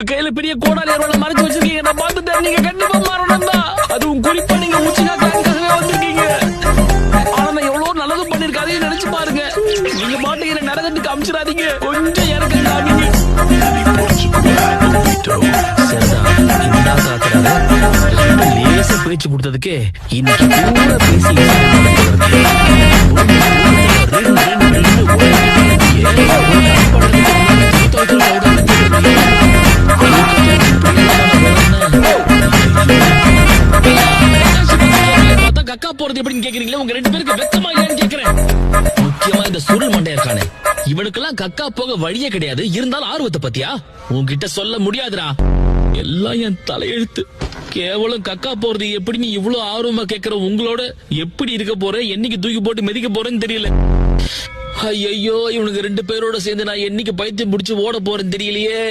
கையில பெரிய கோடாலி அருவாளை மறைச்சு வச்சிருக்கீங்க. நான் பார்த்துட்டேன். நீங்க கண்டிப்பா மாறணும் தான். அதுவும் குறிப்பா நீங்க உச்சிகா கேங்காகவே வந்திருக்கீங்க. ஆனா நான் எவ்வளவு நல்லதும் பண்ணிருக்கேன். அதையும் நினைச்சு பாருங்க. நீங்க பாட்டுக்கு என்ன நரகத்துக்கு அமிச்சிடாதீங்க. கொஞ்சம் இறக்கம் காமிங்க. லேசா பேச்சு கொடுத்ததுக்கு இன்னைக்கு கூட பேசி கக்கா போறது எப்படின்னு கேக்குறீங்களா? உங்க ரெண்டு பேருக்கு வெக்கமா இல்லையான்னு கேக்குறேன். முக்கியமா இந்த சுருள் மண்டையா இருக்கானே, இவனுக்கெல்லாம் கக்கா போக வழியே கிடையாது. இருந்தாலும் ஆர்வத்தை பத்தியா உன்கிட்ட சொல்ல முடியாதுடா. எல்லாம் என் தலையெழுத்து. கேவலம் கக்கா போறது எப்படின்னு இவ்வளவு ஆர்வமா கேக்குற உங்களோட எப்படி இருக்க போறேன், என்னைக்கு தூக்கி போட்டு மிதிக்க போறேன்னு தெரியல. ஐயோ, இவனுக்கு ரெண்டு பேரோட சேர்ந்து நான் என்னைக்கு பைத்தியம் முடிச்சு ஓட போறேன்னு தெரியலையே.